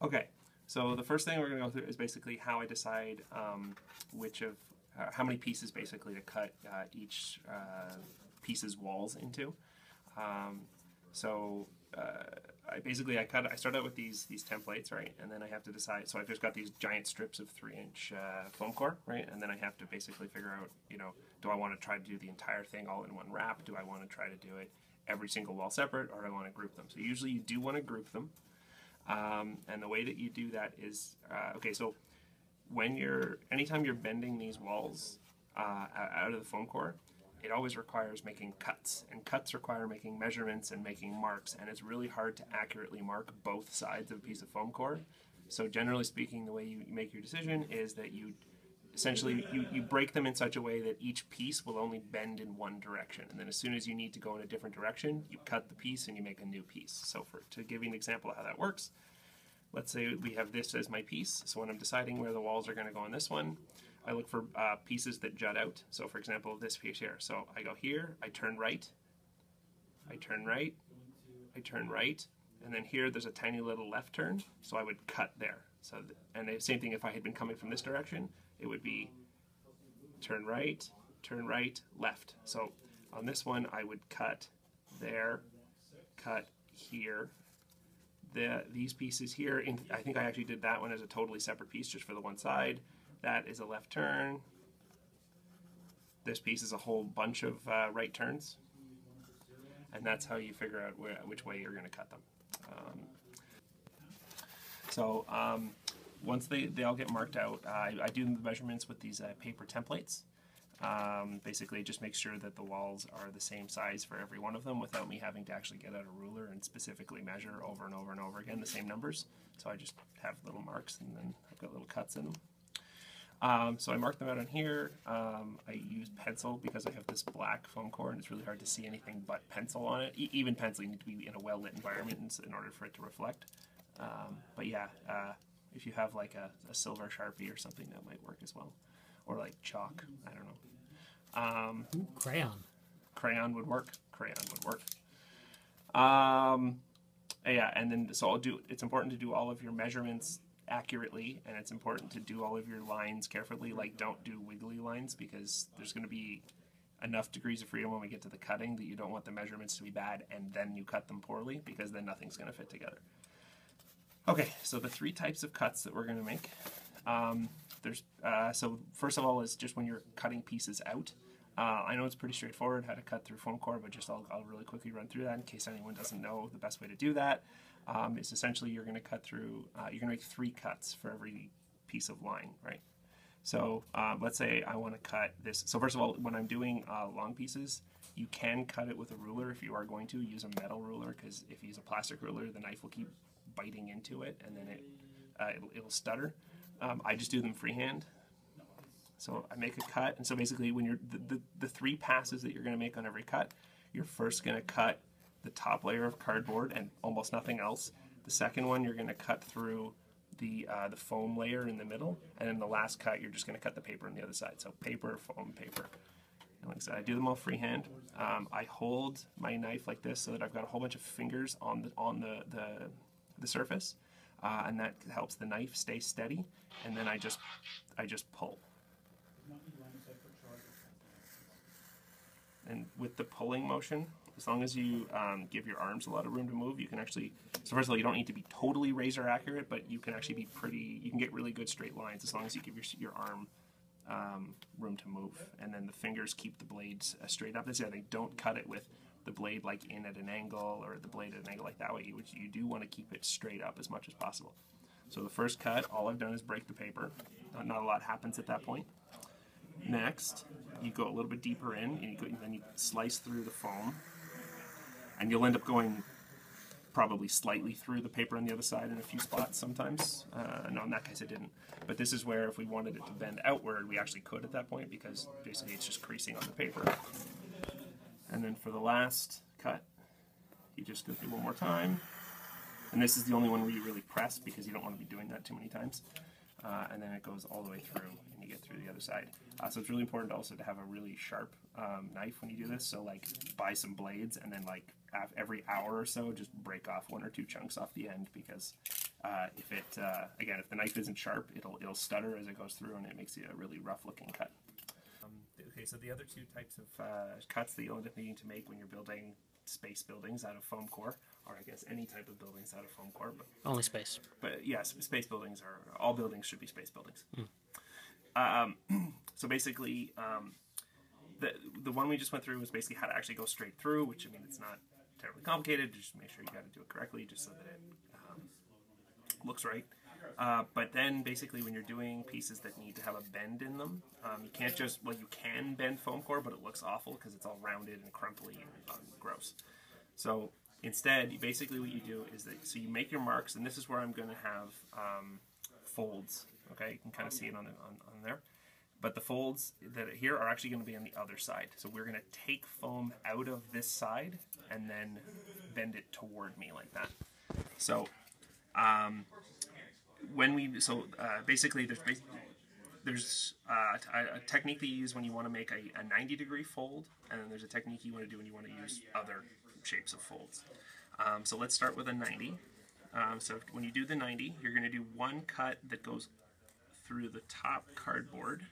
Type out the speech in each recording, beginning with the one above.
Okay, so the first thing we're going to go through is basically how I decide how many pieces basically to cut each piece's walls into. So I start out with these templates, right? And then I have to decide, so I've just got these giant strips of 3-inch foam core, right? And then I have to basically figure out, do I want to try to do the entire thing all in one wrap? Do I want to try to do it every single wall separate, or do I want to group them? So usually you do want to group them. And the way that you do that is, okay, so anytime you're bending these walls out of the foam core, it always requires making cuts, and cuts require making measurements and making marks, and it's really hard to accurately mark both sides of a piece of foam core. So generally speaking, the way you make your decision is that you break them in such a way that each piece will only bend in one direction, and then as soon as you need to go in a different direction, you cut the piece and you make a new piece. So to give you an example of how that works, let's say we have this as my piece. So when I'm deciding where the walls are going to go on this one, I look for pieces that jut out. So for example, this piece here. So I go here, I turn right, I turn right, I turn right, and then here there's a tiny little left turn, so I would cut there. And the same thing if I had been coming from this direction, it would be turn right, left. So on this one, I would cut there, cut here. These pieces here, I think I actually did that one as a totally separate piece just for the one side. That is a left turn. This piece is a whole bunch of right turns. And that's how you figure out which way you're going to cut them. Once they all get marked out, I do the measurements with these paper templates. Basically, it just makes sure that the walls are the same size for every one of them without me having to actually get out a ruler and specifically measure over and over and over again the same numbers. So I just have little marks, and then I've got little cuts in them. So I mark them out on here. I use pencil because I have this black foam core and it's really hard to see anything but pencil on it. Even pencil, you need to be in a well-lit environment in order for it to reflect. But yeah, if you have like a silver Sharpie or something, that might work as well. Or like chalk, I don't know. Ooh, crayon. Crayon would work. Yeah, and then so it's important to do all of your measurements accurately, and it's important to do all of your lines carefully. Like, don't do wiggly lines, because there's going to be enough degrees of freedom when we get to the cutting that you don't want the measurements to be bad and then you cut them poorly, because then nothing's going to fit together. Okay, so the 3 types of cuts that we're going to make. So first of all is just when you're cutting pieces out. I know it's pretty straightforward how to cut through foam core, but I'll really quickly run through that in case anyone doesn't know the best way to do that. Is essentially you're going to cut through, you're going to make 3 cuts for every piece of line, right? So let's say I want to cut this. So first of all, when I'm doing long pieces, you can cut it with a ruler if you are going to. Use a metal ruler, because if you use a plastic ruler, the knife will keep biting into it, and then it'll stutter. I just do them freehand. So I make a cut, and so basically when the 3 passes that you're going to make on every cut, you're first going to cut the top layer of cardboard and almost nothing else. The second one, you're going to cut through the foam layer in the middle, and then the last cut, you're just going to cut the paper on the other side. So paper, foam, paper. And like I said, I do them all freehand. I hold my knife like this so that I've got a whole bunch of fingers on the surface, and that helps the knife stay steady. And then I just pull. And with the pulling motion, as long as you give your arms a lot of room to move, you can actually, so first of all, you don't need to be totally razor accurate, but you can actually be you can get really good straight lines as long as you give your arm room to move. And then the fingers keep the blades straight up. They don't cut it with the blade like in at an angle, or the blade at an angle like that way. You do want to keep it straight up as much as possible. So the first cut, all I've done is break the paper. Not a lot happens at that point. Next, you go a little bit deeper in, and then you slice through the foam, and you'll end up going probably slightly through the paper on the other side in a few spots sometimes. No, in that case I didn't. But this is where if we wanted it to bend outward, we actually could at that point, because basically it's just creasing on the paper. And then for the last cut, you just go through one more time. And this is the only one where you really press, because you don't want to be doing that too many times. And then it goes all the way through, and you get through the other side. So it's really important also to have a really sharp knife when you do this. So like, buy some blades, and then like every hour or so, just break off 1 or 2 chunks off the end, because If it again, if the knife isn't sharp, it'll stutter as it goes through, and it makes it a really rough looking cut. Okay, so the other two types of cuts that you'll end up needing to make when you're building space buildings out of foam core, or I guess any type of buildings out of foam core, but only space. But yes, space buildings are all buildings should be space buildings. So basically, the one we just went through was basically how to actually go straight through, which I mean it's not terribly complicated. Just make sure you got to do it correctly, just so that it looks right. But then basically when you're doing pieces that need to have a bend in them, you can't just, well, you can bend foam core, but it looks awful because it's all rounded and crumply and gross. So instead, basically what you do is that, so you make your marks, and this is where I'm going to have folds. Okay, you can kind of see it on there. But the folds that are here are actually going to be on the other side. So we're going to take foam out of this side and then bend it toward me like that. So basically there's a technique that you use when you want to make a 90-degree fold, and then there's a technique you want to do when you want to use other shapes of folds. So let's start with a 90. So when you do the 90, you're going to do one cut that goes through the top cardboard,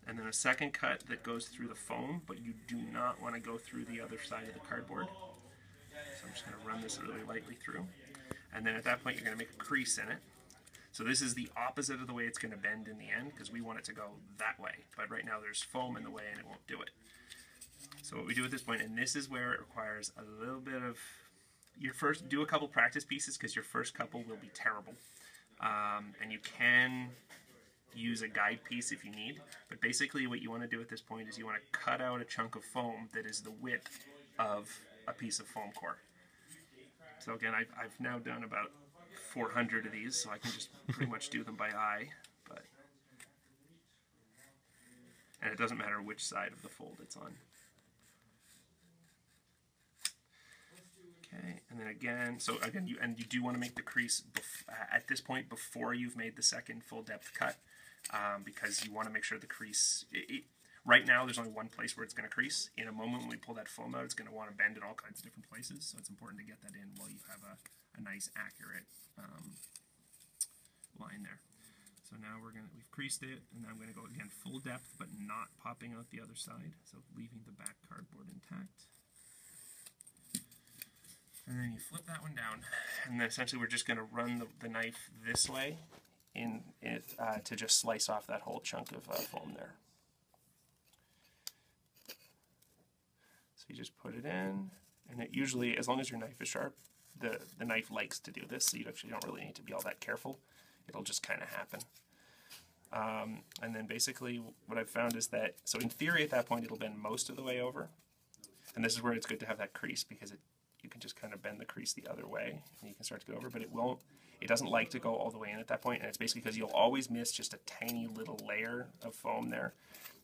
and then a second cut that goes through the foam, but you do not want to go through the other side of the cardboard. So I'm just going to run this really lightly through. And then at that point, you're going to make a crease in it. So this is the opposite of the way it's going to bend in the end, because we want it to go that way. But right now there's foam in the way and it won't do it. So what we do at this point, and this is where it requires a little bit of, do a couple practice pieces, because your first couple will be terrible. And you can use a guide piece if you need, but basically what you want to do at this point is you want to cut out a chunk of foam that is the width of a piece of foam core. So again, I've now done about 400 of these, so I can just pretty much do them by eye, and it doesn't matter which side of the fold it's on. Okay, and then again, so again, you do want to make the crease at this point before you've made the second full depth cut, because you want to make sure the crease, right now there's only one place where it's going to crease. In a moment when we pull that foam out, it's going to want to bend in all kinds of different places, so it's important to get that in while you have a nice accurate line there. So now we've creased it, and now I'm going to go again full depth, but not popping out the other side, so leaving the back cardboard intact. And then you flip that one down, and then essentially we're just going to run the knife this way in it to just slice off that whole chunk of foam there. So you just put it in, and it usually, as long as your knife is sharp, the knife likes to do this, so you actually don't really need to be all that careful. It'll just kind of happen. And then basically what I've found is that, so in theory at that point it'll bend most of the way over, and this is where it's good to have that crease, because you can just kind of bend the crease the other way and you can start to go over, but it doesn't like to go all the way in at that point, and it's basically because you'll always miss just a tiny little layer of foam there.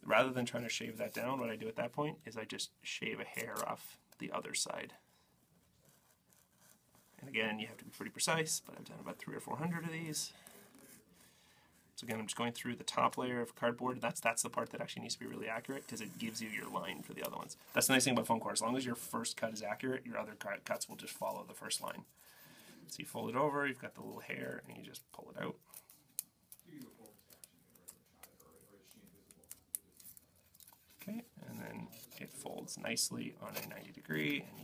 Rather than trying to shave that down, what I do at that point is I just shave a hair off the other side. And again, you have to be pretty precise, but I've done about 300 or 400 of these. So again, I'm just going through the top layer of cardboard. That's the part that actually needs to be really accurate, because it gives you your line for the other ones. That's the nice thing about foam core. As long as your first cut is accurate, your other cuts will just follow the first line. So you fold it over, you've got the little hair, and you just pull it out. Okay, and then it folds nicely on a 90 degree, and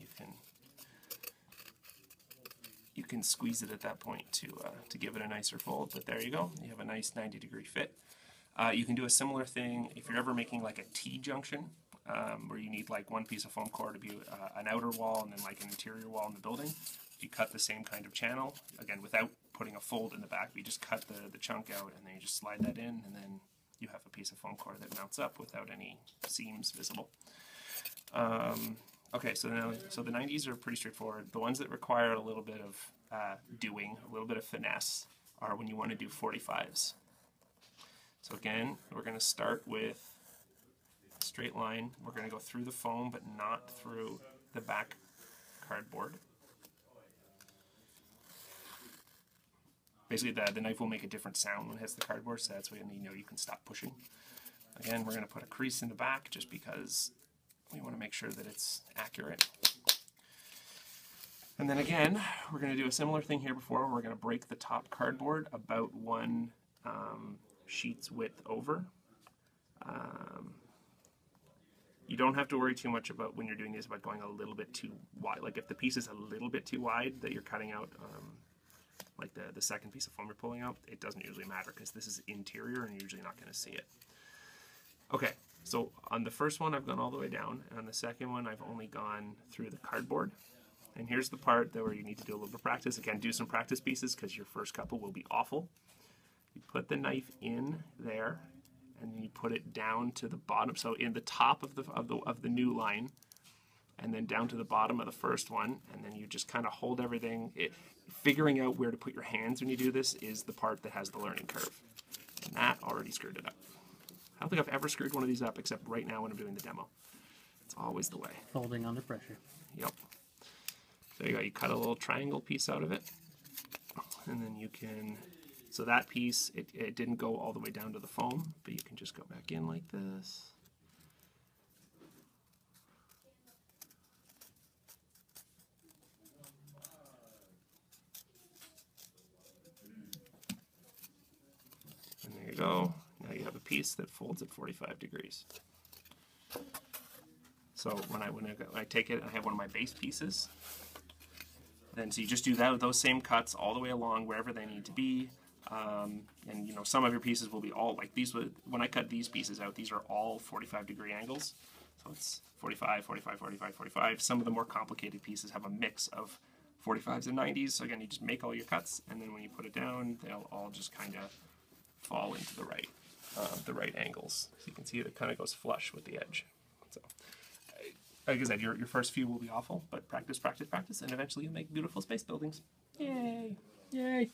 you can squeeze it at that point to give it a nicer fold, but there you go. You have a nice 90 degree fit. You can do a similar thing if you're ever making like a T-junction, where you need like one piece of foam core to be an outer wall and then like an interior wall in the building. You cut the same kind of channel, again without putting a fold in the back, but you just cut the chunk out and then you just slide that in, and then you have a piece of foam core that mounts up without any seams visible. Okay, so the 90s are pretty straightforward. The ones that require a little bit of doing, a little bit of finesse, are when you want to do 45s. So again, we're going to start with a straight line. We're going to go through the foam, but not through the back cardboard. Basically, the knife will make a different sound when it hits the cardboard, so that's when you can stop pushing. Again, we're going to put a crease in the back just because we want to make sure that it's accurate. And then again, we're going to do a similar thing here before. We're going to break the top cardboard about 1 sheet's width over. You don't have to worry too much about when you're doing this about going a little bit too wide. Like if the piece is a little bit too wide that you're cutting out, like the second piece of foam you're pulling out, it doesn't usually matter because this is interior and you're usually not going to see it. Okay, so on the first one I've gone all the way down, and on the second one I've only gone through the cardboard. And here's the part where you need to do a little bit of practice. Again, do some practice pieces because your first couple will be awful. You put the knife in there, and then you put it down to the bottom. So in the top of the new line, and then down to the bottom of the first one, and then you just kind of hold everything. Figuring out where to put your hands when you do this is the part that has the learning curve. And that already screwed it up. I don't think I've ever screwed one of these up except right now when I'm doing the demo. It's always the way. Folding under pressure. Yep. There you go. You cut a little triangle piece out of it, and then you can. So that piece, it didn't go all the way down to the foam, but you can just go back in like this. And there you go. Now you have a piece that folds at 45 degrees. So when I take it, I have one of my base pieces. Then so you just do those same cuts all the way along wherever they need to be. And you know, some of your pieces will be all like these. When I cut these pieces out, these are all 45-degree angles. So it's 45, 45, 45, 45. Some of the more complicated pieces have a mix of 45s and 90s. So again, you just make all your cuts, and then when you put it down, they'll all just kind of fall into the right angles. So you can see it kind of goes flush with the edge. So, like I said, your first few will be awful, but practice, practice, practice, and eventually you'll make beautiful space buildings. Yay! Yay!